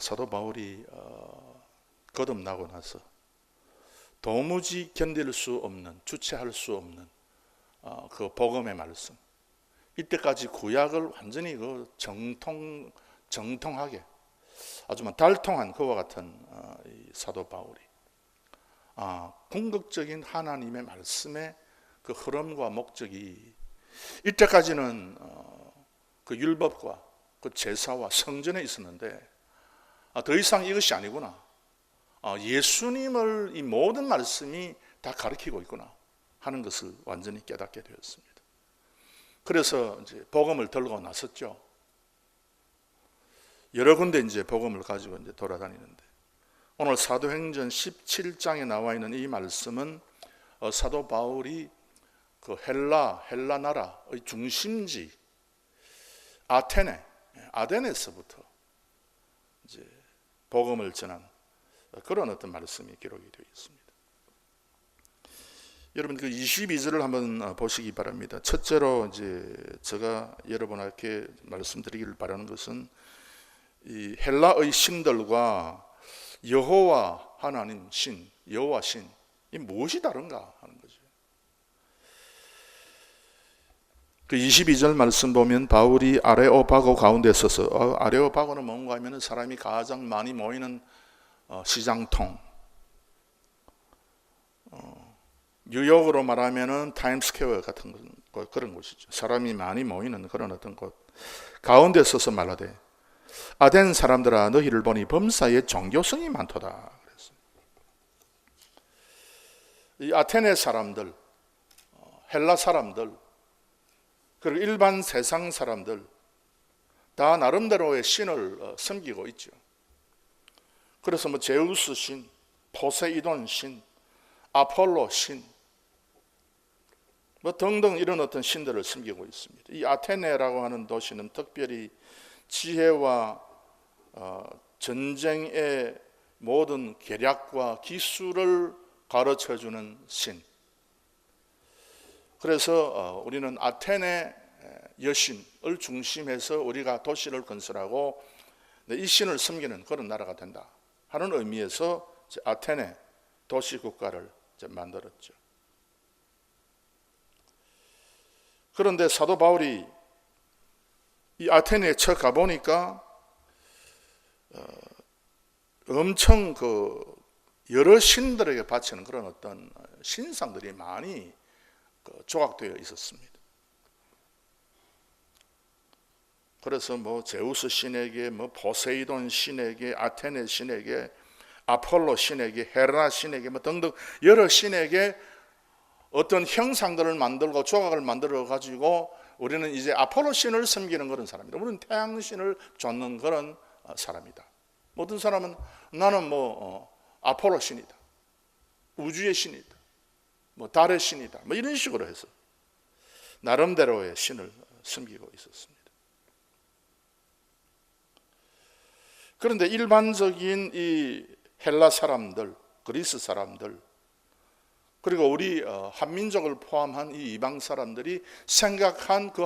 사도 바울이 거듭나고 나서 도무지 견딜 수 없는, 주체할 수 없는 그 복음의 말씀, 이때까지 구약을 완전히 그 정통하게 아주 달통한 그와 같은 이 사도 바울이 궁극적인 하나님의 말씀의 그 흐름과 목적이 이때까지는 그 율법과 그 제사와 성전에 있었는데 더 이상 이것이 아니구나. 예수님을 이 모든 말씀이 다 가리키고 있구나 하는 것을 완전히 깨닫게 되었습니다. 그래서 이제 복음을 들고 나섰죠. 여러 군데 이제 복음을 가지고 이제 돌아다니는데 오늘 사도행전 17장에 나와 있는 이 말씀은 사도 바울이 그 헬라 나라의 중심지 아덴에서부터 이제 복음을 전한 그런 어떤 말씀이 기록이 되어 있습니다. 여러분 그 22절을 한번 보시기 바랍니다. 첫째로 이제 제가 여러분에게 말씀드리기를 바라는 것은 이 헬라의 신들과 여호와 하나님 신, 여호와 신, 이 무엇이 다른가 하는 거죠. 그 22절 말씀 보면 바울이 아레오바고 가운데 서서 아레오바고는 뭔가 하면 사람이 가장 많이 모이는 시장통, 뉴욕으로 말하면 타임스퀘어 같은 그런 곳이죠. 사람이 많이 모이는 그런 어떤 곳 가운데 서서 말하되 아덴 사람들아 너희를 보니 범사에 종교성이 많도다. 그랬어요. 이 아테네 사람들, 헬라 사람들, 그리고 일반 세상 사람들 다 나름대로의 신을 섬기고 있죠. 그래서 뭐 제우스 신, 포세이돈 신, 아폴로 신, 뭐 등등 이런 어떤 신들을 섬기고 있습니다. 이 아테네라고 하는 도시는 특별히 지혜와 전쟁의 모든 계략과 기술을 가르쳐주는 신. 그래서 우리는 아테네 여신을 중심해서 우리가 도시를 건설하고 이 신을 섬기는 그런 나라가 된다 하는 의미에서 아테네 도시국가를 만들었죠. 그런데 사도 바울이 이 아테네에 처 가보니까 엄청 그 여러 신들에게 바치는 그런 어떤 신상들이 많이 조각되어 있었습니다. 그래서 뭐 제우스 신에게, 뭐 포세이돈 신에게, 아테네 신에게, 아폴로 신에게, 헤라 신에게, 뭐 등등 여러 신에게 어떤 형상들을 만들고 조각을 만들어 가지고 우리는 이제 아폴로 신을 섬기는 그런 사람이다. 우리는 태양 신을 좇는 그런 사람이다. 모든 사람은 나는 뭐 아폴로 신이다, 우주의 신이다, 뭐 달의 신이다, 뭐 이런 식으로 해서 나름대로의 신을 섬기고 있었습니다. 그런데 일반적인 이 헬라 사람들, 그리스 사람들, 그리고 우리 한민족을 포함한 이 이방 사람들이 생각한 그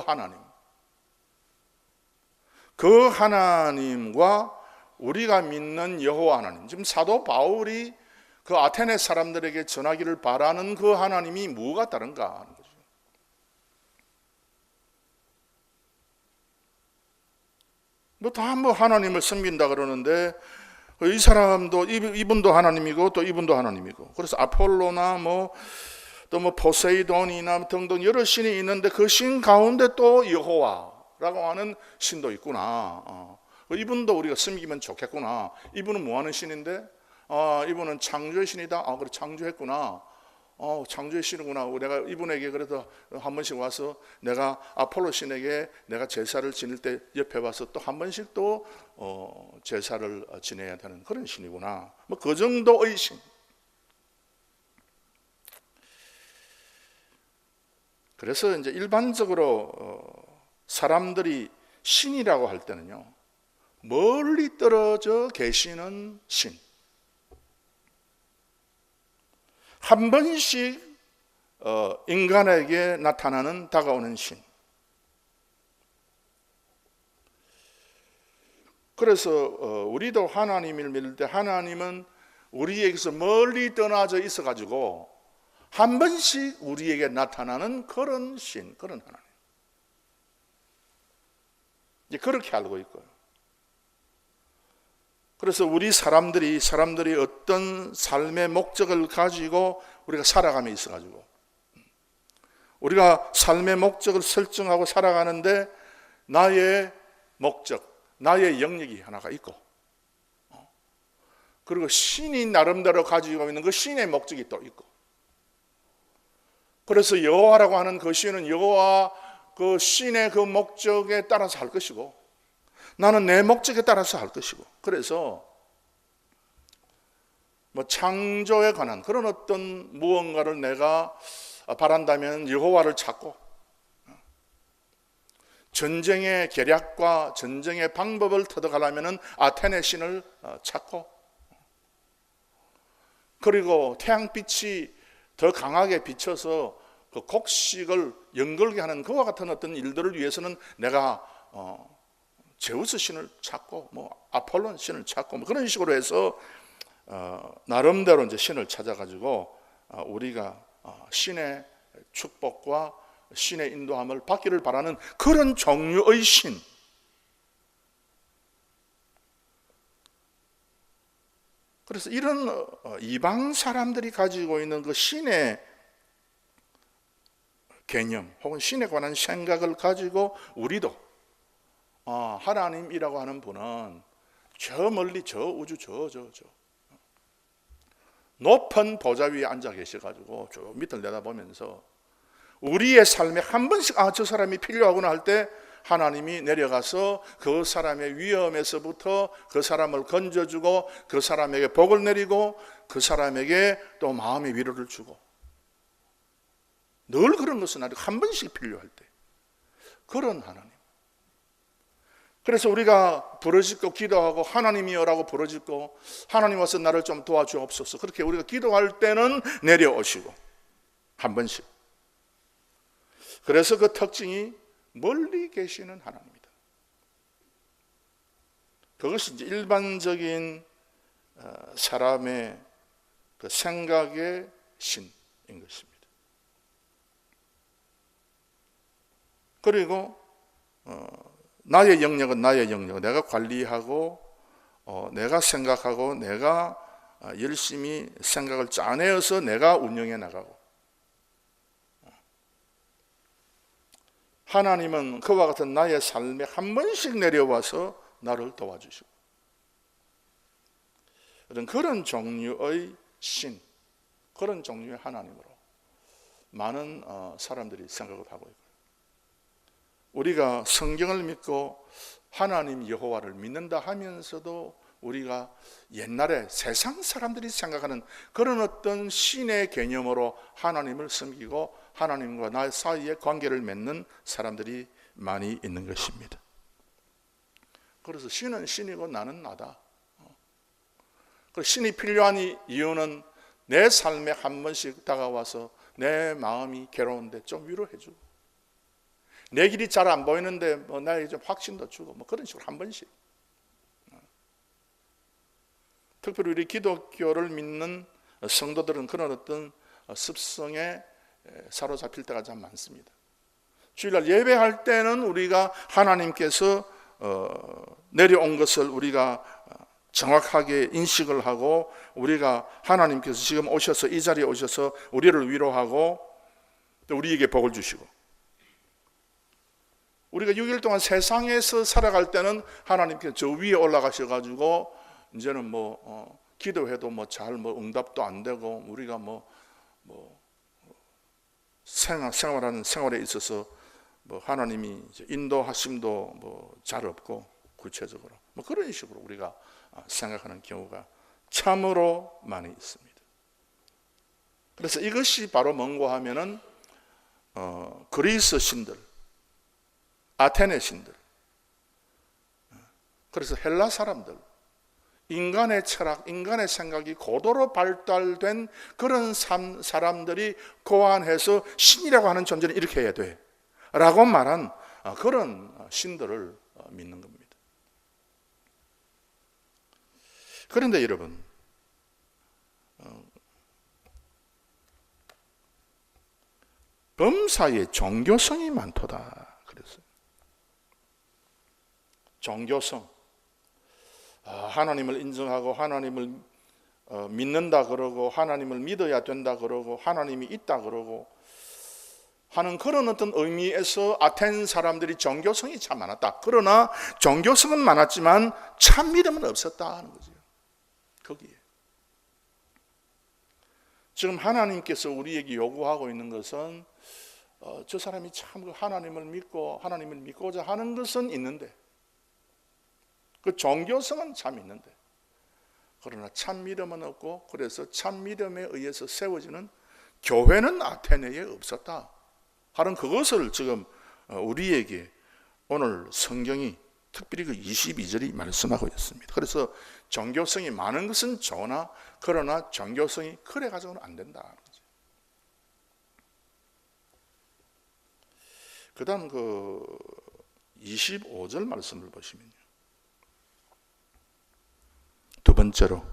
하나님과 우리가 믿는 여호와 하나님, 지금 사도 바울이 그 아테네 사람들에게 전하기를 바라는 그 하나님이 뭐가 다른가 하는 거죠. 뭐 다 뭐 하나님을 섬긴다 그러는데 이 사람도 이분도 하나님이고 또 이분도 하나님이고, 그래서 아폴로나 또 포세이돈이나 등등 여러 신이 있는데 그 신 가운데 또 여호와라고 하는 신도 있구나. 이분도 우리가 섬기면 좋겠구나. 이분은 뭐 하는 신인데? 이분은 창조의 신이다. 그래 창조했구나. 창조의 신이구나. 내가 이분에게 그래도 한 번씩 와서 내가 아폴로 신에게 내가 제사를 지낼 때 옆에 와서 또 한 번씩 또 제사를 지내야 되는 그런 신이구나. 뭐 그 정도의 신. 그래서 이제 일반적으로 사람들이 신이라고 할 때는요, 멀리 떨어져 계시는 신, 한 번씩 인간에게 나타나는 다가오는 신, 그래서 우리도 하나님을 믿을 때 하나님은 우리에게서 멀리 떠나져 있어가지고 한 번씩 우리에게 나타나는 그런 신, 그런 하나님. 이제 그렇게 알고 있고요. 그래서 우리 사람들이 어떤 삶의 목적을 가지고 우리가 살아가며 있어가지고 우리가 삶의 목적을 설정하고 살아가는데 나의 목적, 나의 영역이 하나가 있고 그리고 신이 나름대로 가지고 있는 그 신의 목적이 또 있고 그래서 여호와라고 하는 그 신은 여호와 그 신의 그 목적에 따라서 할 것이고 나는 내 목적에 따라서 할 것이고 그래서 뭐 창조에 관한 그런 어떤 무언가를 내가 바란다면 여호와를 찾고 전쟁의 계략과 전쟁의 방법을 터득하려면 아테네 신을 찾고 그리고 태양빛이 더 강하게 비쳐서 그 곡식을 연걸게 하는 그와 같은 어떤 일들을 위해서는 내가 제우스 신을 찾고 뭐 아폴론 신을 찾고 뭐 그런 식으로 해서 나름대로 이제 신을 찾아가지고 우리가 신의 축복과 신의 인도함을 받기를 바라는 그런 종류의 신. 그래서 이런 이방 사람들이 가지고 있는 그 신의 개념 혹은 신에 관한 생각을 가지고 우리도 하나님이라고 하는 분은 저 멀리 저 우주 저 높은 보좌 위에 앉아 계셔가지고 저 밑을 내다보면서 우리의 삶에 한 번씩 저 사람이 필요하구나 할 때 하나님이 내려가서 그 사람의 위험에서부터 그 사람을 건져주고 그 사람에게 복을 내리고 그 사람에게 또 마음의 위로를 주고 늘 그런 것은 아니고 한 번씩 필요할 때 그런 하나님. 그래서 우리가 부르짖고 기도하고 하나님이여라고 부르짖고 하나님 와서 나를 좀 도와주옵소서 그렇게 우리가 기도할 때는 내려오시고 한 번씩. 그래서 그 특징이 멀리 계시는 하나님이다. 그것이 이제 일반적인 사람의 그 생각의 신인 것입니다. 그리고 나의 영역은 나의 영역, 내가 관리하고 내가 생각하고 내가 열심히 생각을 짜내어서 내가 운영해 나가고 하나님은 그와 같은 나의 삶에 한 번씩 내려와서 나를 도와주시고 그런 종류의 신, 그런 종류의 하나님으로 많은 사람들이 생각을 하고 있고요. 우리가 성경을 믿고 하나님 여호와를 믿는다 하면서도 우리가 옛날에 세상 사람들이 생각하는 그런 어떤 신의 개념으로 하나님을 섬기고 하나님과 나 사이에 관계를 맺는 사람들이 많이 있는 것입니다. 그래서 신은 신이고 나는 나다. 신이 필요한 이유는 내 삶에 한 번씩 다가와서 내 마음이 괴로운데 좀 위로해주고 내 길이 잘 안 보이는데 나에게 좀 확신도 주고 그런 식으로 한 번씩. 특별히 우리 기독교를 믿는 성도들은 그런 어떤 습성에 사로잡힐 때가 참 많습니다. 주일날 예배할 때는 우리가 하나님께서 내려온 것을 우리가 정확하게 인식을 하고 우리가 하나님께서 지금 오셔서 이 자리에 오셔서 우리를 위로하고 또 우리에게 복을 주시고 우리가 6일 동안 세상에서 살아갈 때는 하나님께서 저 위에 올라가셔가지고 이제는 기도해도 잘 응답도 안 되고 우리가 생활하는 생활에 있어서 하나님이 인도하심도 잘 없고 구체적으로 그런 식으로 우리가 생각하는 경우가 참으로 많이 있습니다. 그래서 이것이 바로 뭔가 하면은 그리스 신들, 아테네 신들, 그래서 헬라 사람들, 인간의 철학, 인간의 생각이 고도로 발달된 그런 사람들이 고안해서 신이라고 하는 존재는 이렇게 해야 돼 라고 말한 그런 신들을 믿는 겁니다. 그런데 여러분, 범사에 종교성이 많도다 그랬어요. 종교성. 하나님을 인정하고 하나님을 믿는다 그러고 하나님을 믿어야 된다 그러고 하나님이 있다 그러고 하는 그런 어떤 의미에서 아텐 사람들이 종교성이 참 많았다. 그러나 종교성은 많았지만 참 믿음은 없었다 하는 거죠. 거기에. 지금 하나님께서 우리에게 요구하고 있는 것은 저 사람이 참 하나님을 믿고자 하는 것은 있는데 그 종교성은 참 있는데 그러나 참 믿음은 없고 그래서 참 믿음에 의해서 세워지는 교회는 아테네에 없었다 하는 그것을 지금 우리에게 오늘 성경이 특별히 그 22절이 말씀하고 있습니다. 그래서 종교성이 많은 것은 좋으나 그러나 종교성이 그래 가지고는 안 된다. 그 다음 그 25절 말씀을 보시면요. 두 번째로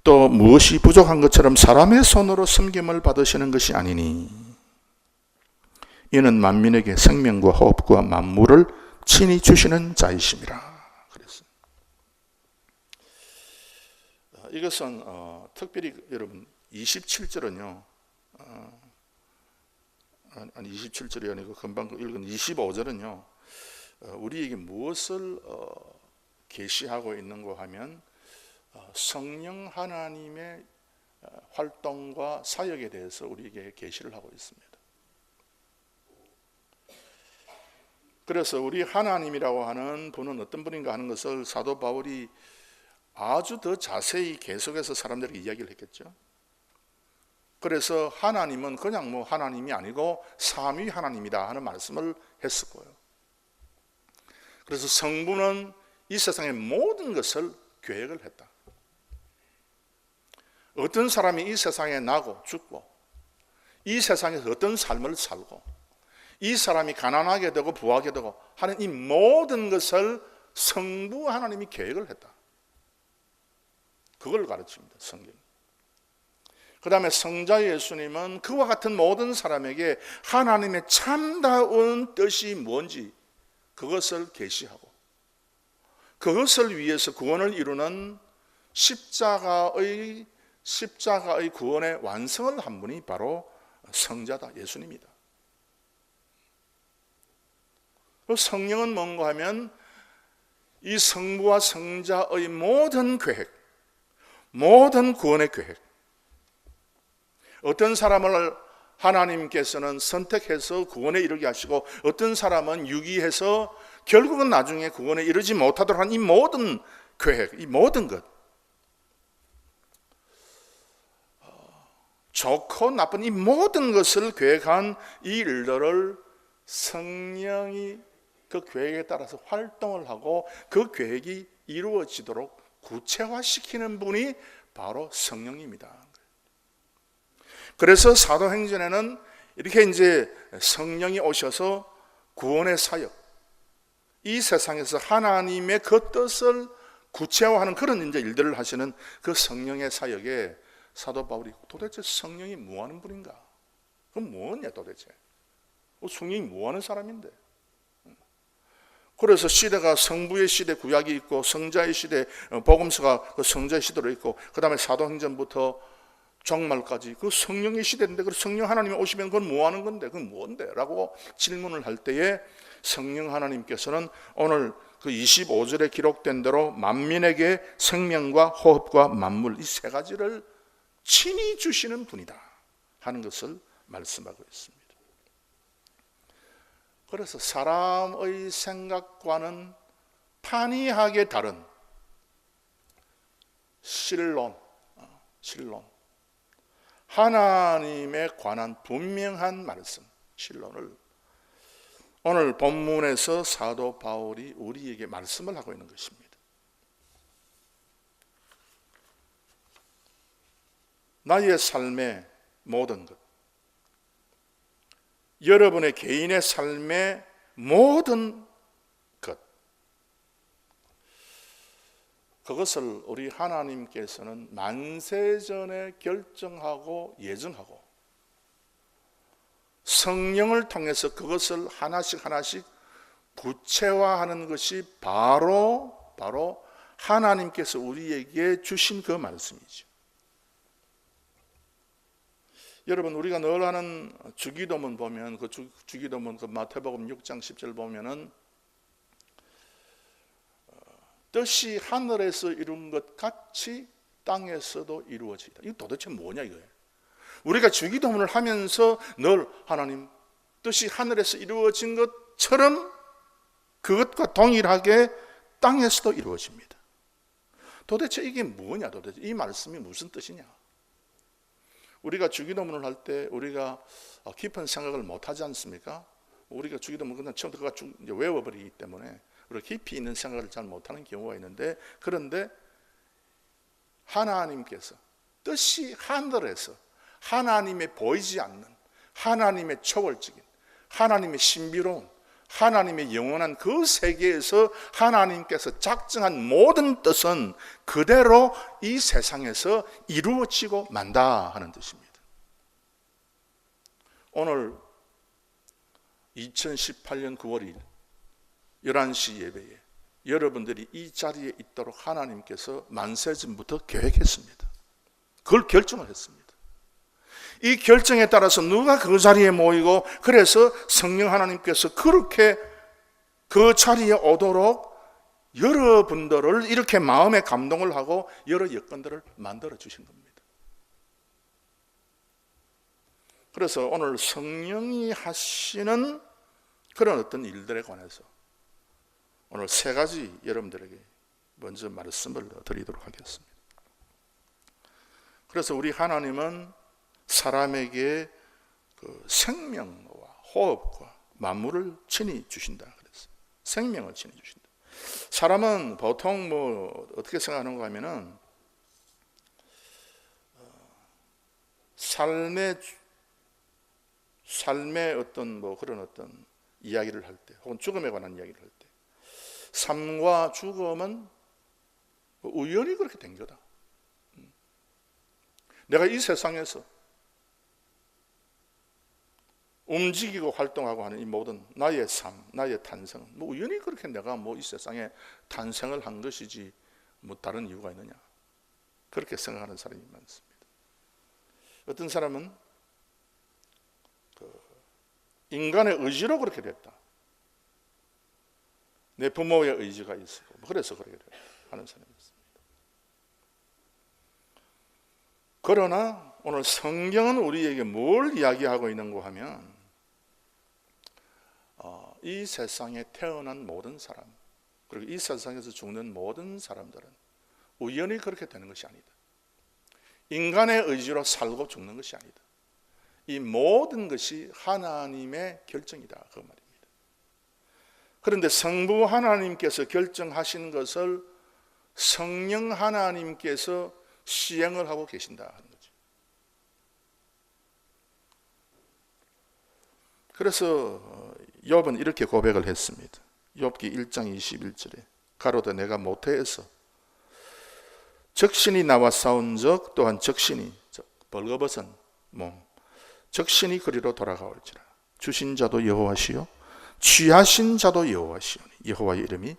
또 무엇이 부족한 것처럼 사람의 손으로 섬김을 받으시는 것이 아니니 이는 만민에게 생명과 호흡과 만물을 친히 주시는 자이심이라. 그랬어요. 이것은 특별히 여러분 27절은요. 아니 27절이 아니고 금방 읽은 25절은요. 우리에게 무엇을 계시하고 있는가 하면 성령 하나님의 활동과 사역에 대해서 우리에게 계시를 하고 있습니다. 그래서 우리 하나님이라고 하는 분은 어떤 분인가 하는 것을 사도 바울이 아주 더 자세히 계속해서 사람들에게 이야기를 했겠죠. 그래서 하나님은 그냥 뭐 하나님이 아니고 삼위 하나님이다 하는 말씀을 했을 거예요. 그래서 성부는 이 세상의 모든 것을 계획을 했다. 어떤 사람이 이 세상에 나고 죽고 이 세상에서 어떤 삶을 살고 이 사람이 가난하게 되고 부하게 되고 하는 이 모든 것을 성부 하나님이 계획을 했다. 그걸 가르칩니다. 성경. 그 다음에 성자 예수님은 그와 같은 모든 사람에게 하나님의 참다운 뜻이 뭔지 그것을 계시하고 그것을 위해서 구원을 이루는 십자가의 구원의 완성을 한 분이 바로 성자다. 예수님이다. 성령은 뭔가 하면 이 성부와 성자의 모든 계획, 모든 구원의 계획, 어떤 사람을 하나님께서는 선택해서 구원에 이르게 하시고 어떤 사람은 유기해서 결국은 나중에 구원에 이르지 못하도록 한 이 모든 계획, 이 모든 것, 좋고 나쁜 이 모든 것을 계획한 이 일들을 성령이 그 계획에 따라서 활동을 하고 그 계획이 이루어지도록 구체화시키는 분이 바로 성령입니다. 그래서 사도행전에는 이렇게 이제 성령이 오셔서 구원의 사역, 이 세상에서 하나님의 그 뜻을 구체화하는 그런 이제 일들을 하시는 그 성령의 사역에 사도 바울이 도대체 성령이 뭐 하는 분인가? 그건 뭐냐 도대체? 성령이 뭐 하는 사람인데? 그래서 시대가 성부의 시대 구약이 있고 성자의 시대 복음서가 그 성자의 시대로 있고 그 다음에 사도행전부터 종말까지 그 성령의 시대인데 그 성령 하나님이 오시면 그건 뭐 하는 건데? 그건 뭔데? 라고 질문을 할 때에 성령 하나님께서는 오늘 그 25절에 기록된 대로 만민에게 생명과 호흡과 만물 이 세 가지를 친히 주시는 분이다 하는 것을 말씀하고 있습니다. 그래서 사람의 생각과는 판이하게 다른 신론, 하나님에 관한 분명한 말씀, 신론을 오늘 본문에서 사도 바울이 우리에게 말씀을 하고 있는 것입니다. 나의 삶의 모든 것, 여러분의 개인의 삶의 모든 것, 그것을 우리 하나님께서는 만세전에 결정하고 예정하고 성령을 통해서 그것을 하나씩 하나씩 구체화하는 것이 바로 하나님께서 우리에게 주신 그 말씀이죠. 여러분, 우리가 늘 하는 주기도문 보면 그 주기도문 그 마태복음 6장 10절 보면은 뜻이 하늘에서 이룬 것 같이 땅에서도 이루어지다. 이거 도대체 뭐냐 이거예요. 우리가 주기도문을 하면서 늘 하나님 뜻이 하늘에서 이루어진 것처럼 그것과 동일하게 땅에서도 이루어집니다. 도대체 이게 뭐냐? 도대체 이 말씀이 무슨 뜻이냐? 우리가 주기도문을 할 때 우리가 깊은 생각을 못 하지 않습니까? 우리가 주기도문 그냥 처음부터 외워버리기 때문에 우리가 깊이 있는 생각을 잘 못하는 경우가 있는데, 그런데 하나님께서 뜻이 하늘에서 하나님의 보이지 않는 하나님의 초월적인 하나님의 신비로운 하나님의 영원한 그 세계에서 하나님께서 작정한 모든 뜻은 그대로 이 세상에서 이루어지고 만다 하는 뜻입니다. 오늘 2018년 9월 2일 11시 예배에 여러분들이 이 자리에 있도록 하나님께서 만세전부터 계획했습니다. 그걸 결정을 했습니다. 이 결정에 따라서 누가 그 자리에 모이고, 그래서 성령 하나님께서 그렇게 그 자리에 오도록 여러분들을 이렇게 마음에 감동을 하고 여러 여건들을 만들어 주신 겁니다. 그래서 오늘 성령이 하시는 그런 어떤 일들에 관해서 오늘 세 가지 여러분들에게 먼저 말씀을 드리도록 하겠습니다. 그래서 우리 하나님은 사람에게 그 생명과 호흡과 만물을 친히 주신다 그랬어요. 생명을 친히 주신다. 사람은 보통 어떻게 생각하는가 하면은 삶의 어떤 그런 어떤 이야기를 할 때, 혹은 죽음에 관한 이야기를 할 때, 삶과 죽음은 우연히 그렇게 된 거다. 내가 이 세상에서 움직이고 활동하고 하는 이 모든 나의 삶, 나의 탄생은 우연히 그렇게 내가 이 세상에 탄생을 한 것이지 다른 이유가 있느냐, 그렇게 생각하는 사람이 많습니다. 어떤 사람은 인간의 의지로 그렇게 됐다. 내 부모의 의지가 있었고 그래서 그렇게 됐다 하는 사람이 있습니다. 그러나 오늘 성경은 우리에게 뭘 이야기하고 있는가 하면 이 세상에 태어난 모든 사람, 그리고 이 세상에서 죽는 모든 사람들은 우연히 그렇게 되는 것이 아니다. 인간의 의지로 살고 죽는 것이 아니다. 이 모든 것이 하나님의 결정이다 그 말입니다. 그런데 성부 하나님께서 결정하신 것을 성령 하나님께서 시행을 하고 계신다 하는 거죠. 그래서 욥은 이렇게 고백을 했습니다. 욥기 1장 21절에 가로되 내가 모태에서 적신이 나와 싸운 적 또한 적신이 벌거벗은 몸 적신이 그리로 돌아가올지라. 주신 자도 여호와시요 취하신 자도 여호와시오니 여호와의 이름이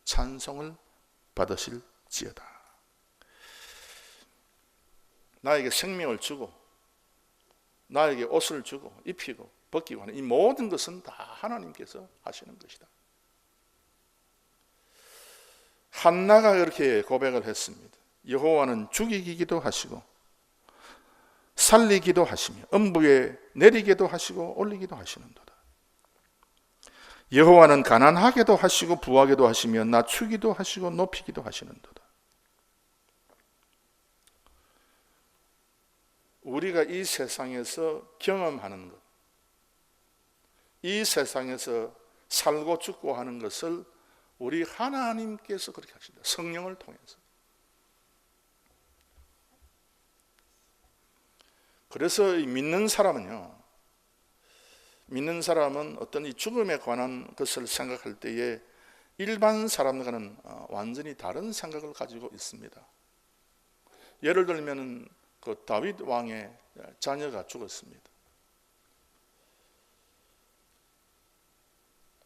찬송을 받으실지어다. 나에게 생명을 주고 나에게 옷을 주고 입히고 벗기고 하는 이 모든 것은 다 하나님께서 하시는 것이다. 한나가 이렇게 고백을 했습니다. 여호와는 죽이기도 하시고 살리기도 하시며 음부에 내리기도 하시고 올리기도 하시는도다. 여호와는 가난하게도 하시고 부하게도 하시며 낮추기도 하시고 높이기도 하시는도다. 우리가 이 세상에서 경험하는 것, 이 세상에서 살고 죽고 하는 것을 우리 하나님께서 그렇게 하신다. 성령을 통해서. 그래서 믿는 사람은 어떤 이 죽음에 관한 것을 생각할 때에 일반 사람과는 완전히 다른 생각을 가지고 있습니다. 예를 들면 그 다윗 왕의 자녀가 죽었습니다.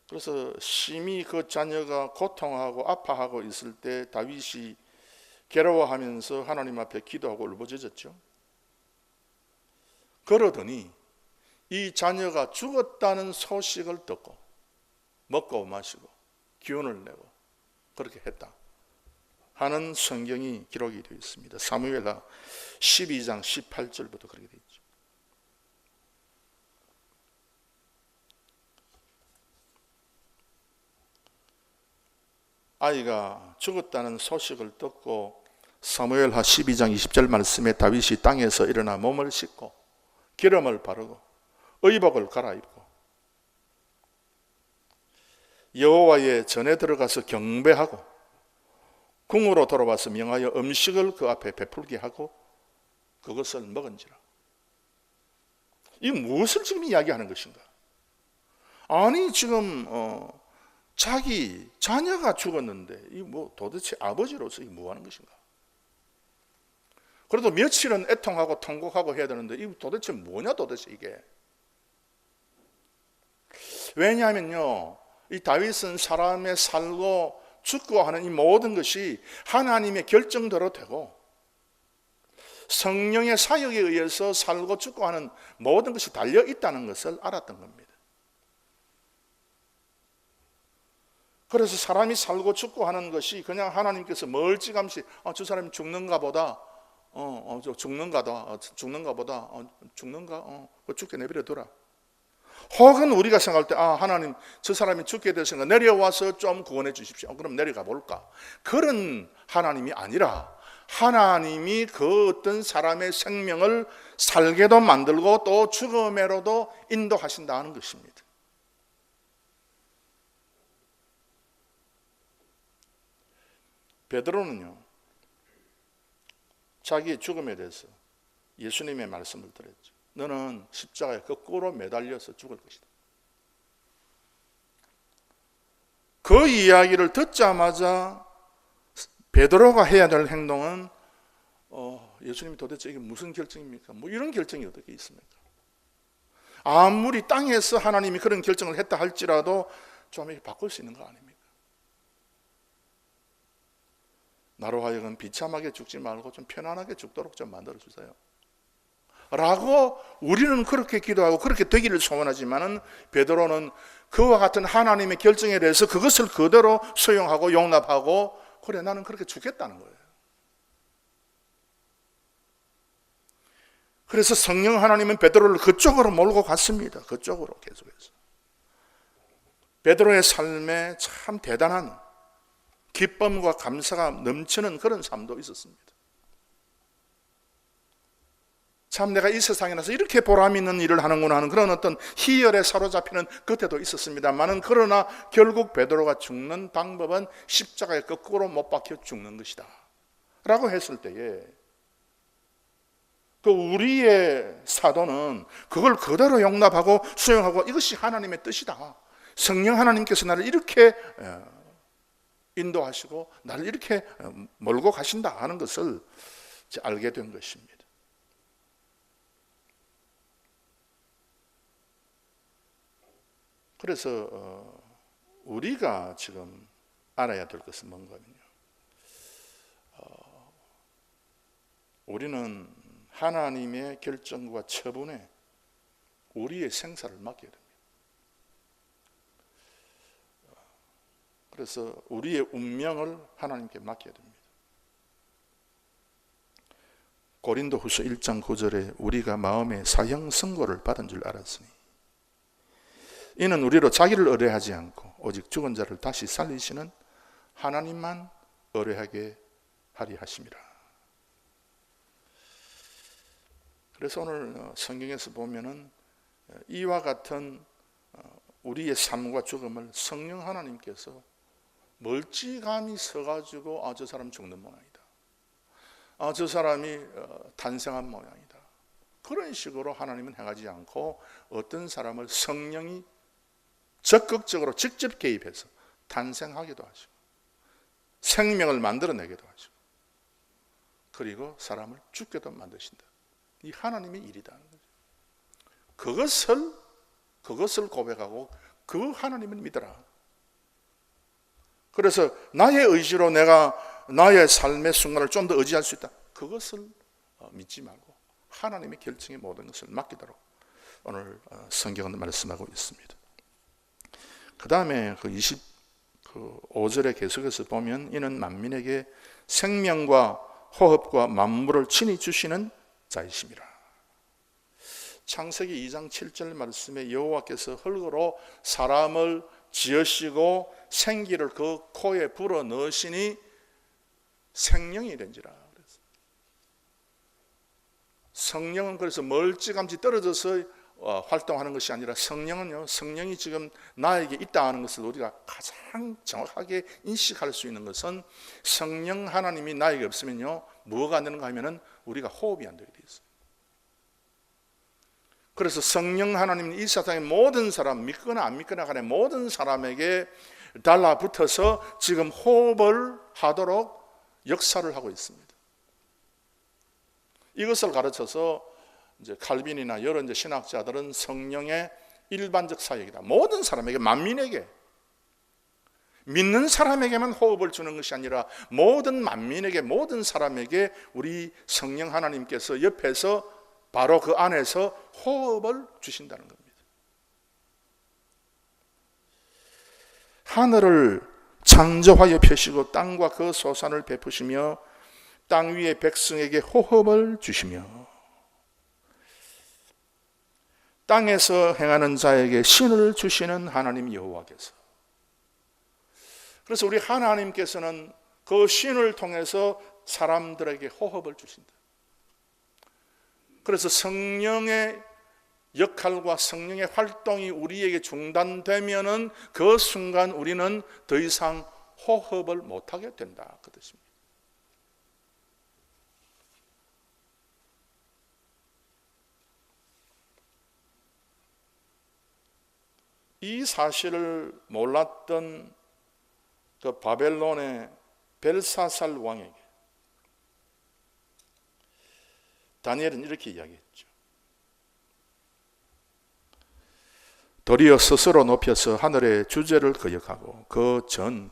그래서 심히 그 자녀가 고통하고 아파하고 있을 때 다윗이 괴로워하면서 하나님 앞에 기도하고 울부짖었죠. 그러더니 이 자녀가 죽었다는 소식을 듣고 먹고 마시고 기운을 내고 그렇게 했다 하는 성경이 기록이 되어 있습니다. 사무엘하 12장 18절부터 그렇게 되어 있죠. 아이가 죽었다는 소식을 듣고 사무엘하 12장 20절 말씀에 다윗이 땅에서 일어나 몸을 씻고 기름을 바르고 의복을 갈아입고 여호와의 전에 들어가서 경배하고 궁으로 돌아와서 명하여 음식을 그 앞에 베풀게 하고 그것을 먹은지라. 이 무엇을 지금 이야기하는 것인가? 아니 지금 자기 자녀가 죽었는데 이 뭐 도대체 아버지로서 이게 뭐 하는 것인가? 그래도 며칠은 애통하고 통곡하고 해야 되는데 이 도대체 뭐냐 도대체 이게? 왜냐하면요, 이 다윗은 사람의 살고 죽고 하는 이 모든 것이 하나님의 결정대로 되고 성령의 사역에 의해서 살고 죽고 하는 모든 것이 달려 있다는 것을 알았던 겁니다. 그래서 사람이 살고 죽고 하는 것이 그냥 하나님께서 멀찌감치 저 사람이 죽는가 보다 죽게 내버려 둬라. 혹은 우리가 생각할 때 하나님 저 사람이 죽게 됐으니까 내려와서 좀 구원해 주십시오. 그럼 내려가 볼까? 그런 하나님이 아니라 하나님이 그 어떤 사람의 생명을 살게도 만들고 또 죽음으로도 인도하신다 하는 것입니다. 베드로는요, 자기의 죽음에 대해서 예수님의 말씀을 드렸죠. 너는 십자가에 거꾸로 매달려서 죽을 것이다. 그 이야기를 듣자마자 베드로가 해야 될 행동은 예수님이 도대체 이게 무슨 결정입니까? 뭐 이런 결정이 어떻게 있습니까? 아무리 땅에서 하나님이 그런 결정을 했다 할지라도 좀 이렇게 바꿀 수 있는 거 아닙니까? 나로 하여금 비참하게 죽지 말고 좀 편안하게 죽도록 좀 만들어주세요 라고 우리는 그렇게 기도하고 그렇게 되기를 소원하지만은 베드로는 그와 같은 하나님의 결정에 대해서 그것을 그대로 수용하고 용납하고 그래 나는 그렇게 죽겠다는 거예요. 그래서 성령 하나님은 베드로를 그쪽으로 몰고 갔습니다. 그쪽으로 계속해서. 베드로의 삶에 참 대단한 기쁨과 감사가 넘치는 그런 삶도 있었습니다. 참 내가 이 세상에 나서 이렇게 보람 있는 일을 하는구나 하는 그런 어떤 희열에 사로잡히는 그때도 있었습니다만은 그러나 결국 베드로가 죽는 방법은 십자가에 거꾸로 못 박혀 죽는 것이다 라고 했을 때에 그 우리의 사도는 그걸 그대로 용납하고 수용하고 이것이 하나님의 뜻이다. 성령 하나님께서 나를 이렇게 인도하시고 나를 이렇게 몰고 가신다 하는 것을 알게 된 것입니다. 그래서 우리가 지금 알아야 될 것은 뭔가면요, 우리는 하나님의 결정과 처분에 우리의 생사를 맡겨야 됩니다. 그래서 우리의 운명을 하나님께 맡겨야 됩니다. 고린도후서 1장 9절에 우리가 마음의 사형 선고를 받은 줄 알았으니 이는 우리로 자기를 의뢰하지 않고 오직 죽은 자를 다시 살리시는 하나님만 의뢰하게 하리 하심이라. 그래서 오늘 성경에서 보면은 이와 같은 우리의 삶과 죽음을 성령 하나님께서 멀찌감히 서가지고 저 사람 죽는 모양이다, 저 사람이 탄생한 모양이다, 그런 식으로 하나님은 행하지 않고 어떤 사람을 성령이 적극적으로 직접 개입해서 탄생하기도 하시고 생명을 만들어내기도 하시고 그리고 사람을 죽게도 만드신다. 이 하나님의 일이다. 그것을 고백하고 그 하나님을 믿어라. 그래서 나의 의지로 내가 나의 삶의 순간을 좀 더 의지할 수 있다. 그것을 믿지 말고 하나님의 결정에 모든 것을 맡기도록 오늘 성경은 말씀하고 있습니다. 그 다음에 그 25절에 계속해서 보면 이는 만민에게 생명과 호흡과 만물을 친히 주시는 자이심이라. 창세기 2장 7절 말씀에 여호와께서 흙으로 사람을 지으시고 생기를 그 코에 불어 넣으시니 생명이 된지라. 성령은 그래서 멀찌감치 떨어져서 활동하는 것이 아니라 성령은요, 성령이 지금 나에게 있다 하는 것을 우리가 가장 정확하게 인식할 수 있는 것은 성령 하나님이 나에게 없으면요, 뭐가 안 되는가 하면은 우리가 호흡이 안 되게 돼 있어요. 그래서 성령 하나님은 이 세상의 모든 사람, 믿거나 안 믿거나 간에 모든 사람에게 달라붙어서 지금 호흡을 하도록 역사를 하고 있습니다. 이것을 가르쳐서 이제 칼빈이나 여러 이제 신학자들은 성령의 일반적 사역이다. 모든 사람에게, 만민에게, 믿는 사람에게만 호흡을 주는 것이 아니라 모든 만민에게, 모든 사람에게 우리 성령 하나님께서 옆에서 바로 그 안에서 호흡을 주신다는 겁니다. 하늘을 창조하여 펴시고 땅과 그 소산을 베푸시며 땅 위의 백성에게 호흡을 주시며 땅에서 행하는 자에게 신을 주시는 하나님 여호와께서, 그래서 우리 하나님께서는 그 신을 통해서 사람들에게 호흡을 주신다. 그래서 성령의 역할과 성령의 활동이 우리에게 중단되면은 그 순간 우리는 더 이상 호흡을 못하게 된다, 그 뜻입니다. 이 사실을 몰랐던 그 바벨론의 벨사살 왕에게 다니엘은 이렇게 이야기했죠. 도리어 스스로 높여서 하늘의 주제를 거역하고 그 전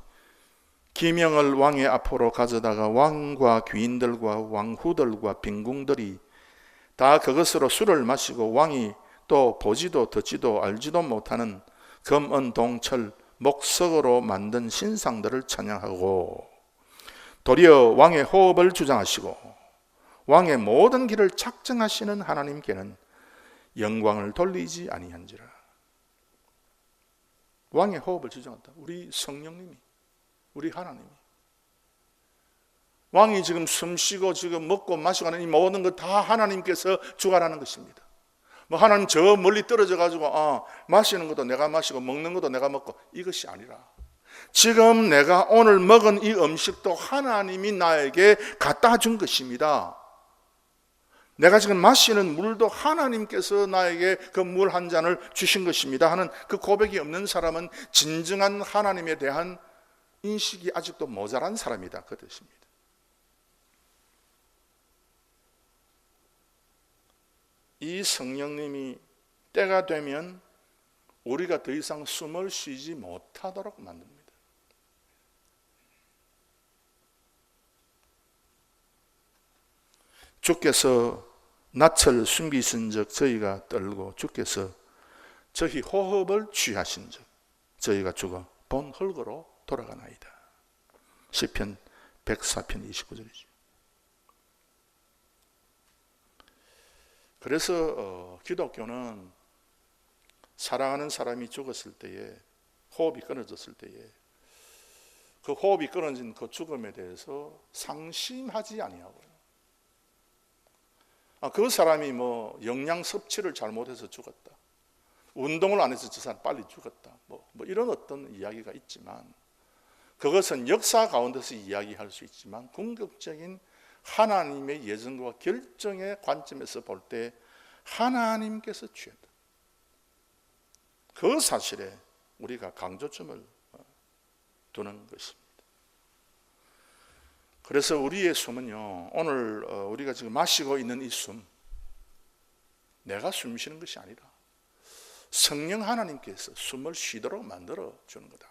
기명을 왕의 앞으로 가져다가 왕과 귀인들과 왕후들과 빈궁들이 다 그것으로 술을 마시고 왕이 또 보지도 듣지도 알지도 못하는 금, 은, 동, 철, 목석으로 만든 신상들을 찬양하고 도리어 왕의 호흡을 주장하시고 왕의 모든 길을 작정하시는 하나님께는 영광을 돌리지 아니한지라. 왕의 호흡을 주장한다. 우리 성령님이, 우리 하나님이. 왕이 지금 숨쉬고 지금 먹고 마시고 하는 이 모든 것 다 하나님께서 주관하는 것입니다. 뭐 하나님 저 멀리 떨어져 가지고 마시는 것도 내가 마시고 먹는 것도 내가 먹고 이것이 아니라 지금 내가 오늘 먹은 이 음식도 하나님이 나에게 갖다 준 것입니다. 내가 지금 마시는 물도 하나님께서 나에게 그 물 한 잔을 주신 것입니다 하는 그 고백이 없는 사람은 진정한 하나님에 대한 인식이 아직도 모자란 사람이다, 그 뜻입니다. 이 성령님이 때가 되면 우리가 더 이상 숨을 쉬지 못하도록 만듭니다. 주께서 낯을 숨기신 적 저희가 떨고 주께서 저희 호흡을 취하신 적 저희가 죽어 본 흙으로 돌아가나이다. 시편 104편 29절이죠. 그래서 기독교는 사랑하는 사람이 죽었을 때에, 호흡이 끊어졌을 때에 그 호흡이 끊어진 그 죽음에 대해서 상심하지 아니하고요. 그 사람이 뭐 영양 섭취를 잘못해서 죽었다, 운동을 안 해서 저 사람 빨리 죽었다, 뭐 이런 어떤 이야기가 있지만 그것은 역사 가운데서 이야기할 수 있지만 궁극적인 하나님의 예정과 결정의 관점에서 볼 때 하나님께서 취했다. 그 사실에 우리가 강조점을 두는 것입니다. 그래서 우리의 숨은요, 오늘 우리가 지금 마시고 있는 이 숨, 내가 숨 쉬는 것이 아니라 성령 하나님께서 숨을 쉬도록 만들어 주는 거다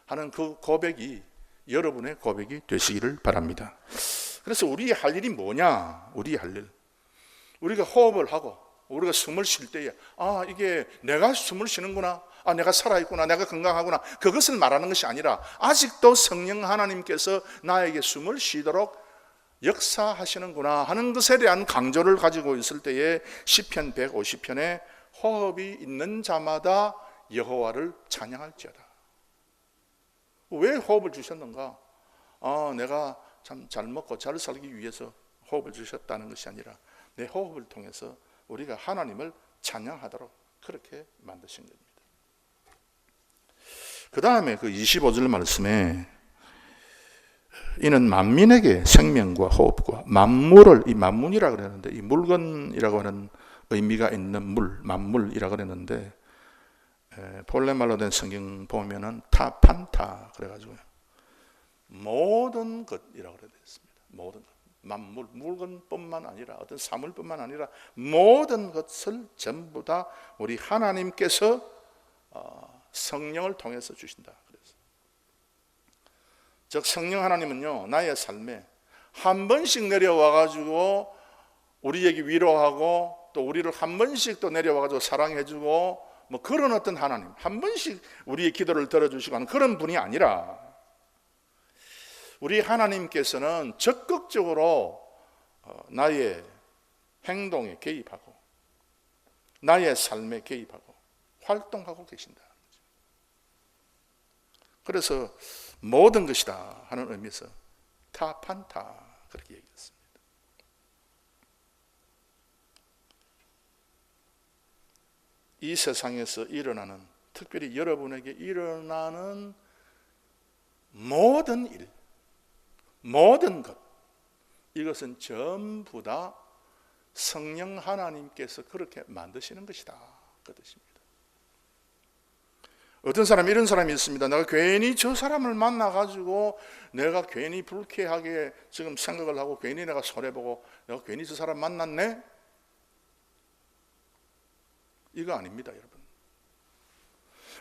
하는 그 고백이 여러분의 고백이 되시기를 바랍니다. 그래서 우리의 할 일이 뭐냐? 우리의 할 일, 우리가 호흡을 하고 우리가 숨을 쉴 때에 이게 내가 숨을 쉬는구나, 내가 살아있구나, 내가 건강하구나, 그것을 말하는 것이 아니라 아직도 성령 하나님께서 나에게 숨을 쉬도록 역사하시는구나 하는 것에 대한 강조를 가지고 있을 때에 시편 150편에 호흡이 있는 자마다 여호와를 찬양할지어다. 왜 호흡을 주셨는가? 내가 참 잘 먹고 잘 살기 위해서 호흡을 주셨다는 것이 아니라 내 호흡을 통해서 우리가 하나님을 찬양하도록 그렇게 만드신 겁니다. 그 다음에 그 25절 말씀에 이는 만민에게 생명과 호흡과 만물을, 이 만문이라고 그러는데 이 물건이라고 하는 의미가 있는 물, 만물이라고 그랬는데 본래 말로 된 성경 보면은 타판타 그래가지고요, 모든 것이라고 되어 있습니다. 모든 것, 만물, 물건뿐만 아니라 어떤 사물뿐만 아니라 모든 것을 전부 다 우리 하나님께서 성령을 통해서 주신다. 그래서 즉 성령 하나님은요, 나의 삶에 한 번씩 내려와가지고 우리에게 위로하고 또 우리를 한 번씩 또 내려와가지고 사랑해주고 뭐 그런 어떤 하나님, 한 번씩 우리의 기도를 들어주시고 하는 그런 분이 아니라 우리 하나님께서는 적극적으로 나의 행동에 개입하고 나의 삶에 개입하고 활동하고 계신다. 그래서 모든 것이다 하는 의미에서 타판타 그렇게 얘기했습니다. 이 세상에서 일어나는, 특별히 여러분에게 일어나는 모든 일, 모든 것, 이것은 전부 다 성령 하나님께서 그렇게 만드시는 것이다 그 뜻입니다. 어떤 사람이 이런 사람이 있습니다. 내가 괜히 저 사람을 만나가지고 내가 괜히 불쾌하게 지금 생각을 하고 괜히 내가 손해보고 내가 괜히 저 사람 만났네? 이거 아닙니다, 여러분.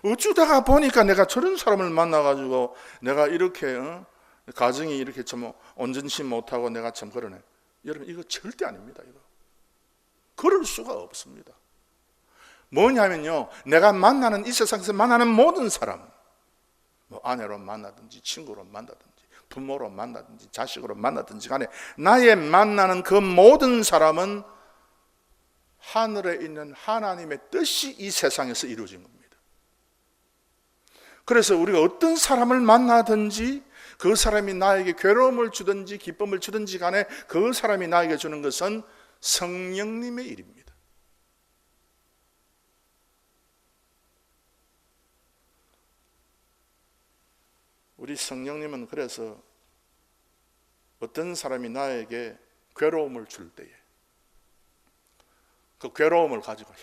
어쩌다가 보니까 내가 저런 사람을 만나가지고 내가 이렇게 가정이 이렇게 좀 온전치 못하고 내가 참 그러네. 여러분, 이거 절대 아닙니다. 이거 그럴 수가 없습니다. 뭐냐면요, 내가 만나는 이 세상에서 만나는 모든 사람, 뭐 아내로 만나든지 친구로 만나든지 부모로 만나든지 자식으로 만나든지 간에 나의 만나는 그 모든 사람은 하늘에 있는 하나님의 뜻이 이 세상에서 이루어진 겁니다. 그래서 우리가 어떤 사람을 만나든지 그 사람이 나에게 괴로움을 주든지 기쁨을 주든지 간에 그 사람이 나에게 주는 것은 성령님의 일입니다. 우리 성령님은 그래서 어떤 사람이 나에게 괴로움을 줄 때에 그 괴로움을 가지고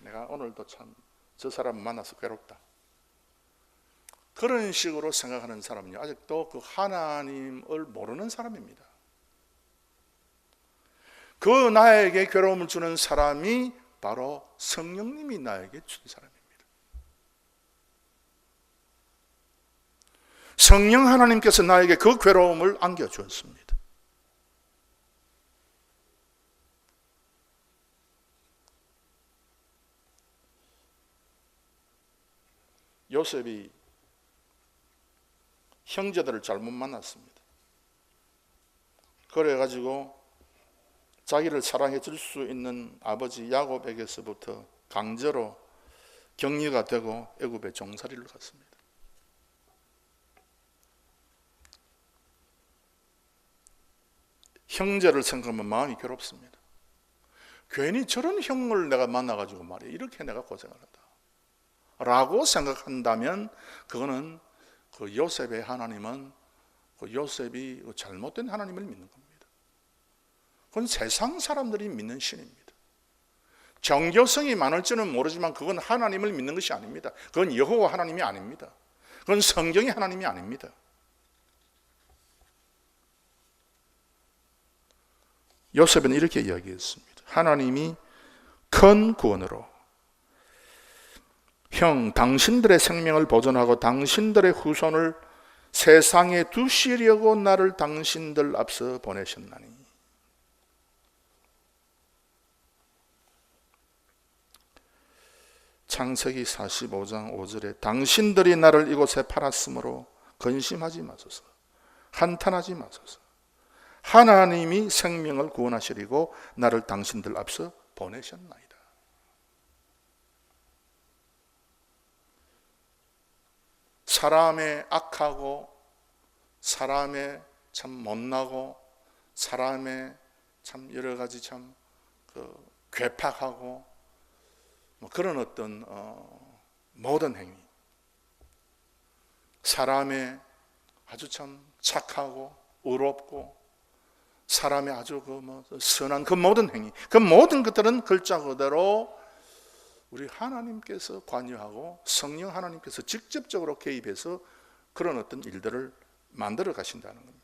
내가 오늘도 참 저 사람 만나서 괴롭다, 그런 식으로 생각하는 사람은요, 아직도 그 하나님을 모르는 사람입니다. 그 나에게 괴로움을 주는 사람이 바로 성령님이 나에게 준 사람입니다. 성령 하나님께서 나에게 그 괴로움을 안겨주었습니다. 요셉이 형제들을 잘못 만났습니다. 그래가지고 자기를 사랑해 줄 수 있는 아버지 야곱에게서부터 강제로 격리가 되고 애굽에 종살이를 갔습니다. 형제를 생각하면 마음이 괴롭습니다. 괜히 저런 형을 내가 만나가지고 말이야, 이렇게 내가 고생을 한다 라고 생각한다면 그거는 그 요셉의 하나님은 그 요셉이 잘못된 하나님을 믿는 겁니다. 그건 세상 사람들이 믿는 신입니다. 정교성이 많을지는 모르지만 그건 하나님을 믿는 것이 아닙니다. 그건 여호와 하나님이 아닙니다. 그건 성경의 하나님이 아닙니다. 요셉은 이렇게 이야기했습니다. 하나님이 큰 구원으로 형 당신들의 생명을 보존하고 당신들의 후손을 세상에 두시려고 나를 당신들 앞서 보내셨나니. 창세기 45장 5절에 당신들이 나를 이곳에 팔았으므로 근심하지 마소서, 한탄하지 마소서. 하나님이 생명을 구원하시려고 나를 당신들 앞서 보내셨나이다. 사람의 악하고 사람의 참 못나고 사람의 참 여러 가지 참 괴팍하고 그런 어떤 모든 행위, 사람의 아주 참 착하고 의롭고 사람의 아주 선한 그 모든 행위, 그 모든 것들은 글자 그대로 우리 하나님께서 관여하고 성령 하나님께서 직접적으로 개입해서 그런 어떤 일들을 만들어 가신다는 겁니다.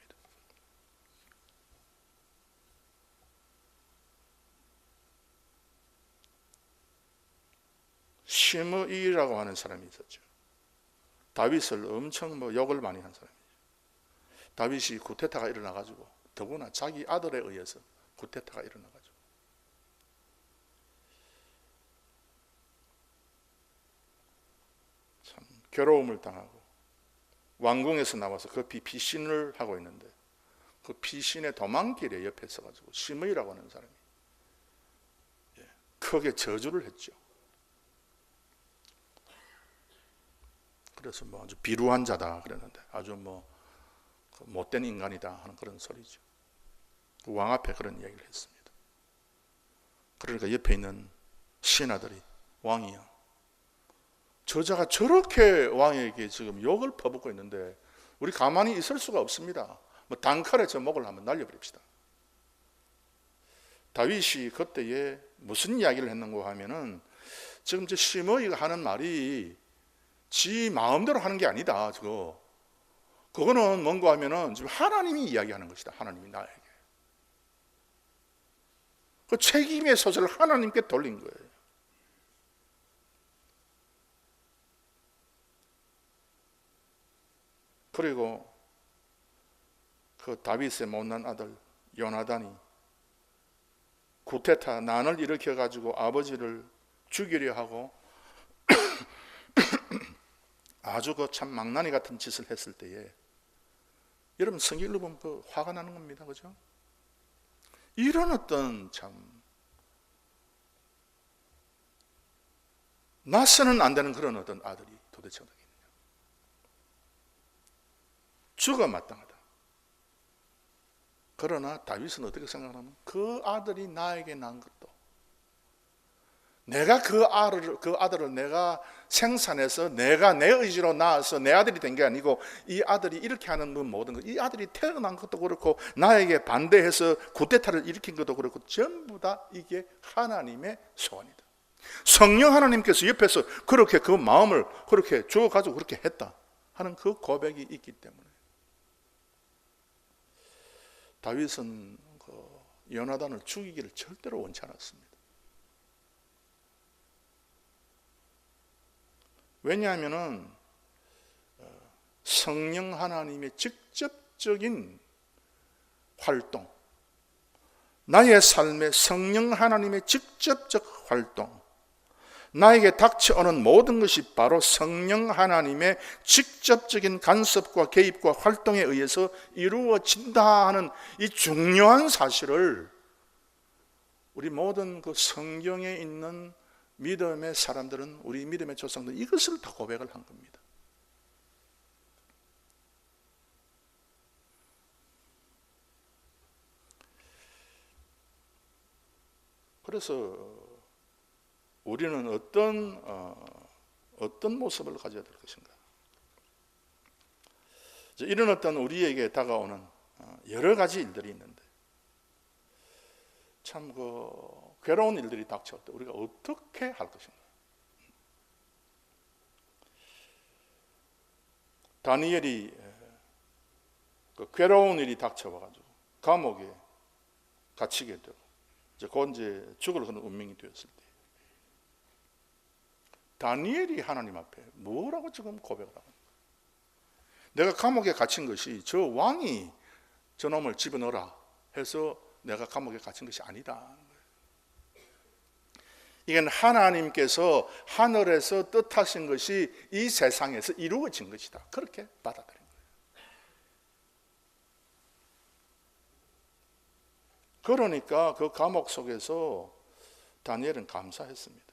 시므이라고 하는 사람이 있었죠. 다윗을 엄청 욕을 많이 한 사람이죠. 다윗이 쿠데타가 일어나가지고 더구나 자기 아들에 의해서 쿠데타가 일어나가지고 참 괴로움을 당하고 왕궁에서 나와서 급히 피신을 하고 있는데 그 피신의 도망길에 옆에 서가지고 시므이라고 하는 사람이 크게 저주를 했죠. 그래서 아주 비루한 자다 그랬는데 아주 못된 인간이다 하는 그런 소리죠. 왕 앞에 그런 이야기를 했습니다. 그러니까 옆에 있는 신하들이 왕이야, 저자가 저렇게 왕에게 지금 욕을 퍼붓고 있는데 우리 가만히 있을 수가 없습니다. 단칼에 저 목을 한번 날려버립시다. 다윗이 그때에 무슨 이야기를 했는가 하면은 지금 저 시므이가 하는 말이 지 마음대로 하는 게 아니다. 그거는 뭔가 하면은 지금 하나님이 이야기하는 것이다. 하나님이 나에게 그 책임의 소재를 하나님께 돌린 거예요. 그리고 그 다윗의 못난 아들 요나단이 쿠데타 난을 일으켜 가지고 아버지를 죽이려 하고 아주 참 망나니 같은 짓을 했을 때에 여러분 성경을 보면 화가 나는 겁니다. 그죠? 이런 어떤 참 나서는 안 되는 그런 어떤 아들이 도대체 어떻게 있느냐. 죽어 마땅하다. 그러나 다윗은 어떻게 생각하냐면 그 아들이 나에게 난 것도 내가 그 아들을 내가 생산해서 내가 내 의지로 낳아서 내 아들이 된 게 아니고 이 아들이 이렇게 하는 모든 것, 이 아들이 태어난 것도 그렇고 나에게 반대해서 쿠데타를 일으킨 것도 그렇고 전부 다 이게 하나님의 소원이다. 성령 하나님께서 옆에서 그렇게 그 마음을 그렇게 주어가지고 그렇게 했다 하는 그 고백이 있기 때문에 다윗은 요나단을 죽이기를 절대로 원치 않았습니다. 왜냐하면은 성령 하나님의 직접적인 활동, 나의 삶에 성령 하나님의 직접적 활동, 나에게 닥쳐오는 모든 것이 바로 성령 하나님의 직접적인 간섭과 개입과 활동에 의해서 이루어진다 하는 이 중요한 사실을 우리 모든 그 성경에 있는 믿음의 사람들은, 우리 믿음의 조상들은 이것을 다 고백을 한 겁니다. 그래서 우리는 어떤 모습을 가져야 될 것인가? 이런 어떤 우리에게 다가오는 여러 가지 일들이 있는데 참 괴로운 일들이 닥쳐올 때 우리가 어떻게 할 것인가? 다니엘이 그 괴로운 일이 닥쳐와가지고 감옥에 갇히게 되고 이제 죽을 그런 운명이 되었을 때 다니엘이 하나님 앞에 뭐라고 지금 고백을 하고 내가 감옥에 갇힌 것이 저 왕이 저놈을 집어넣어라 해서 내가 감옥에 갇힌 것이 아니다. 이건 하나님께서 하늘에서 뜻하신 것이 이 세상에서 이루어진 것이다. 그렇게 받아들인 거예요. 그러니까 그 감옥 속에서 다니엘은 감사했습니다.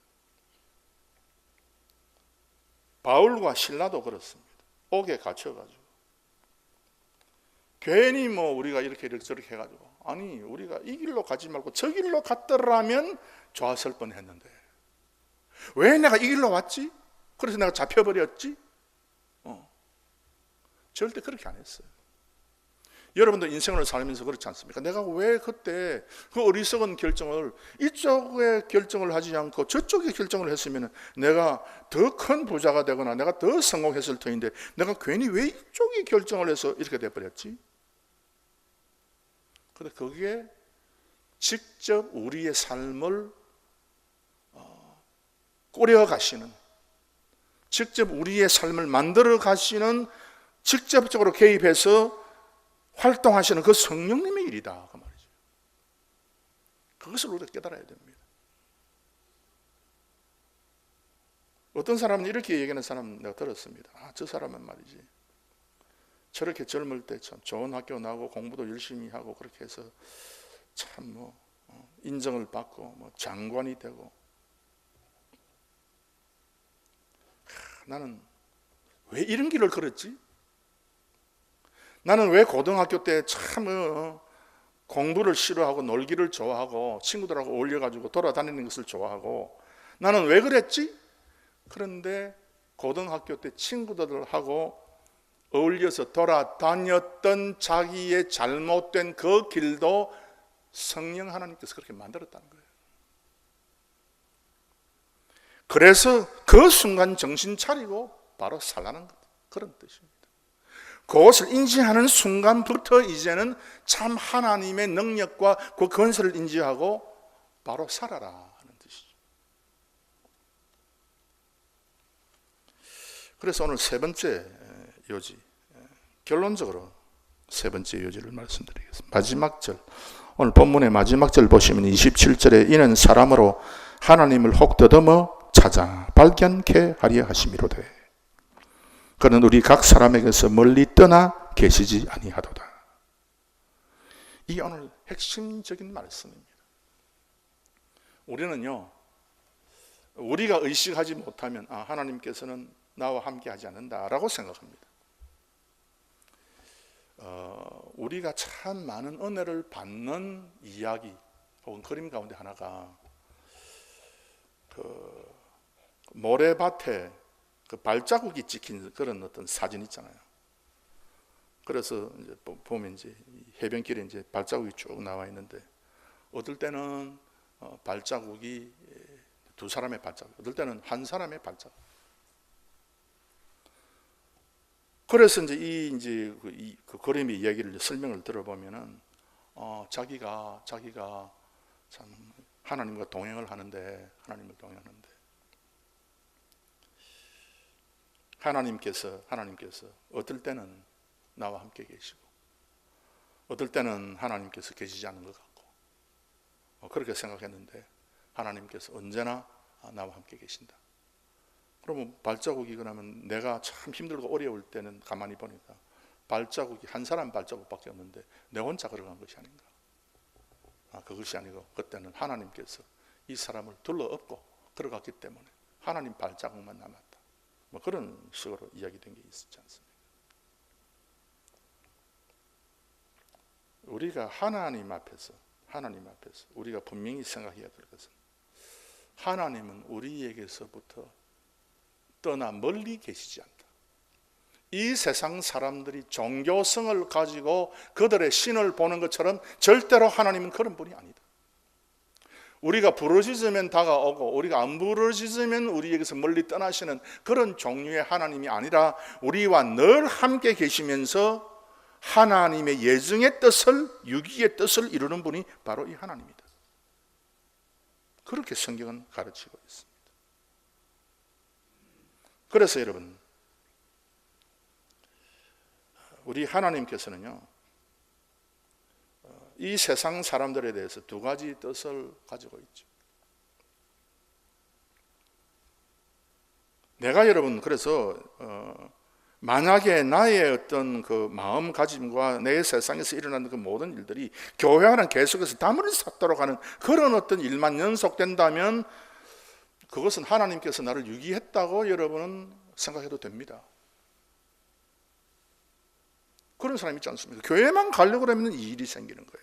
바울과 실라도 그렇습니다. 옥에 갇혀가지고 괜히 우리가 이렇게 저렇게 해가지고 아니 우리가 이 길로 가지 말고 저 길로 갔더라면 좋았을 뻔했는데 왜 내가 이 길로 왔지? 그래서 내가 잡혀버렸지? 절대 그렇게 안 했어요. 여러분도 인생을 살면서 그렇지 않습니까? 내가 왜 그때 그 어리석은 결정을 이쪽에 결정을 하지 않고 저쪽에 결정을 했으면 내가 더 큰 부자가 되거나 내가 더 성공했을 터인데 내가 괜히 왜 이쪽에 결정을 해서 이렇게 돼버렸지? 그런데 그게 직접 우리의 삶을 꾸려가시는, 직접 우리의 삶을 만들어 가시는, 직접적으로 개입해서 활동하시는 그 성령님의 일이다 그 말이죠. 그것을 우리가 깨달아야 됩니다. 어떤 사람은 이렇게 얘기하는 사람 내가 들었습니다. 저 사람은 말이지 저렇게 젊을 때 참 좋은 학교 나오고 공부도 열심히 하고 그렇게 해서 참 인정을 받고 장관이 되고 나는 왜 이런 길을 걸었지? 나는 왜 고등학교 때 참 공부를 싫어하고 놀기를 좋아하고 친구들하고 어울려가지고 돌아다니는 것을 좋아하고 나는 왜 그랬지? 그런데 고등학교 때 친구들하고 어울려서 돌아다녔던 자기의 잘못된 그 길도 성령 하나님께서 그렇게 만들었다는 거예요. 그래서 그 순간 정신 차리고 바로 살라는 것, 그런 뜻입니다. 그것을 인지하는 순간부터 이제는 참 하나님의 능력과 그 건설을 인지하고 바로 살아라 하는 뜻이죠. 그래서 오늘 세 번째 요지, 결론적으로 세 번째 요지를 말씀드리겠습니다. 마지막 절, 오늘 본문의 마지막 절 보시면 27절에 이는 사람으로 하나님을 혹 더듬어 찾아 발견케 하려 하심이로되 그는 우리 각 사람에게서 멀리 떠나 계시지 아니하도다. 이게 오늘 핵심적인 말씀입니다. 우리는요, 우리가 의식하지 못하면 하나님께서는 나와 함께 하지 않는다라고 생각합니다. 우리가 참 많은 은혜를 받는 이야기 혹은 그림 가운데 하나가 그 모래밭에 그 발자국이 찍힌 그런 어떤 사진 있잖아요. 그래서 이제 보면 이제 해변길에 이제 발자국이 쭉 나와 있는데 어떨 때는 발자국이 두 사람의 발자국, 어떨 때는 한 사람의 발자국. 그래서 이제 그 그림의 이야기를 설명을 들어보면은 자기가 참 하나님과 동행을 하는데 하나님께서 어떨 때는 나와 함께 계시고 어떨 때는 하나님께서 계시지 않은 것 같고 그렇게 생각했는데 하나님께서 언제나 나와 함께 계신다. 그러면 발자국이 그러면 내가 참 힘들고 어려울 때는 가만히 보니까 발자국이 한 사람 발자국밖에 없는데 내 혼자 걸어간 것이 아닌가. 그것이 아니고 그때는 하나님께서 이 사람을 둘러엎고 걸어갔기 때문에 하나님 발자국만 남았다. 그런 식으로 이야기된 게 있지 않습니까? 우리가 하나님 앞에서 우리가 분명히 생각해야 될 것은 하나님은 우리에게서부터 떠나 멀리 계시지 않다. 이 세상 사람들이 종교성을 가지고 그들의 신을 보는 것처럼 절대로 하나님은 그런 분이 아니다. 우리가 부르짖으면 다가오고 우리가 안 부르짖으면 우리에게서 멀리 떠나시는 그런 종류의 하나님이 아니라 우리와 늘 함께 계시면서 하나님의 예정의 뜻을, 유기의 뜻을 이루는 분이 바로 이 하나님이다. 그렇게 성경은 가르치고 있습니다. 그래서 여러분, 우리 하나님께서는요, 이 세상 사람들에 대해서 두 가지 뜻을 가지고 있죠. 내가 여러분, 그래서 만약에 나의 어떤 그 마음가짐과 내 세상에서 일어나는 그 모든 일들이 교회 안에 계속해서 담을 쌓도록 하는 그런 어떤 일만 연속된다면 그것은 하나님께서 나를 유기했다고 여러분은 생각해도 됩니다. 그런 사람 있지 않습니까? 교회만 가려고 하면 이 일이 생기는 거야.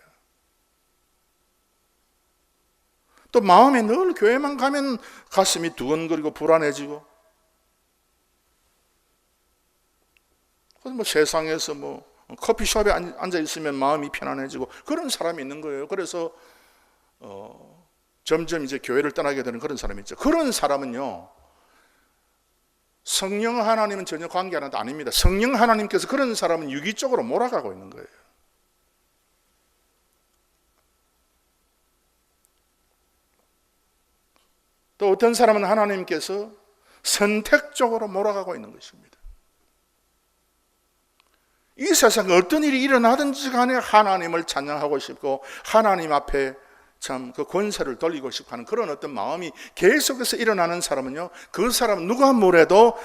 또 마음에 늘 교회만 가면 가슴이 두근거리고 불안해지고, 뭐 세상에서 뭐 커피숍에 앉아 있으면 마음이 편안해지고 그런 사람이 있는 거예요. 그래서 점점 이제 교회를 떠나게 되는 그런 사람이 있죠. 그런 사람은요, 성령 하나님은 전혀 관계하는 데 아닙니다. 성령 하나님께서 그런 사람은 유기적으로 몰아가고 있는 거예요. 또 어떤 사람은 하나님께서 선택적으로 몰아가고 있는 것입니다. 이 세상에 어떤 일이 일어나든지 간에 하나님을 찬양하고 싶고 하나님 앞에 참 그 권세를 돌리고 싶고 하는 그런 어떤 마음이 계속해서 일어나는 사람은요, 그 사람은 누가 뭐래도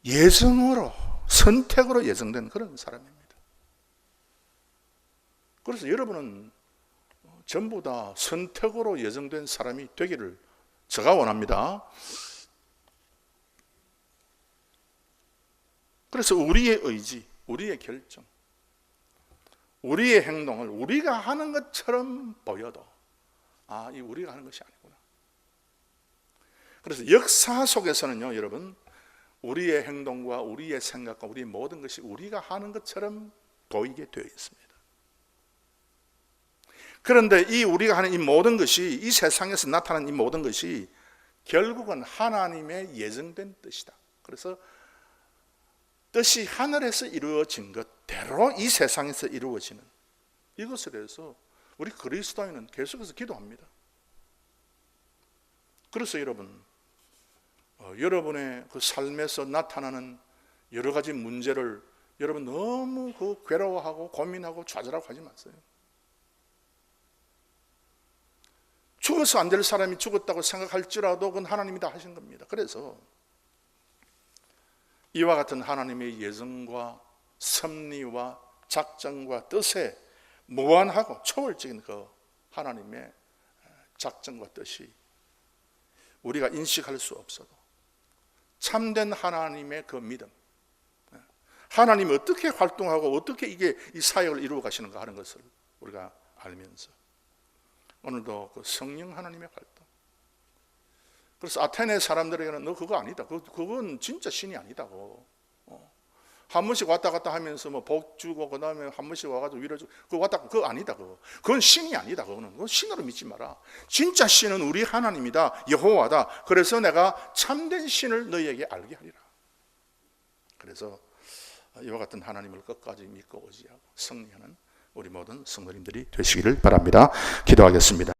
예정으로, 선택으로 예정된 그런 사람입니다. 그래서 여러분은 전부 다 선택으로 예정된 사람이 되기를 제가 원합니다. 그래서 우리의 의지, 우리의 결정, 우리의 행동을 우리가 하는 것처럼 보여도 이 우리가 하는 것이 아니구나. 그래서 역사 속에서는요, 여러분, 우리의 행동과 우리의 생각과 우리의 모든 것이 우리가 하는 것처럼 보이게 되어 있습니다. 그런데 이 우리가 하는 이 모든 것이, 이 세상에서 나타나는 이 모든 것이 결국은 하나님의 예정된 뜻이다. 그래서 뜻이 하늘에서 이루어진 것대로 이 세상에서 이루어지는 이것에 대해서 우리 그리스도인은 계속해서 기도합니다. 그래서 여러분, 여러분의 그 삶에서 나타나는 여러 가지 문제를 여러분 너무 괴로워하고 고민하고 좌절하고 하지 마세요. 죽어서 안 될 사람이 죽었다고 생각할지라도 그건 하나님이 다 하신 겁니다. 그래서 이와 같은 하나님의 예정과 섭리와 작정과 뜻에 무한하고 초월적인 그 하나님의 작정과 뜻이 우리가 인식할 수 없어도 참된 하나님의 그 믿음, 하나님이 어떻게 활동하고 어떻게 이게 이 사역을 이루어 가시는가 하는 것을 우리가 알면서 오늘도 그 성령 하나님의 활동, 그래서 아테네 사람들에게는 너 그거 아니다, 그건 진짜 신이 아니다고, 한 번씩 왔다 갔다 하면서 뭐 복 주고 그 다음에 한 번씩 와가지고 위로주고 그거 왔다, 그거 아니다, 그건 신이 아니다, 그건 신으로 믿지 마라. 진짜 신은 우리 하나님이다, 여호와다. 그래서 내가 참된 신을 너희에게 알게 하리라. 그래서 이와 같은 하나님을 끝까지 믿고 의지하고 승리하는 우리 모든 성도님들이 되시기를 바랍니다. 기도하겠습니다.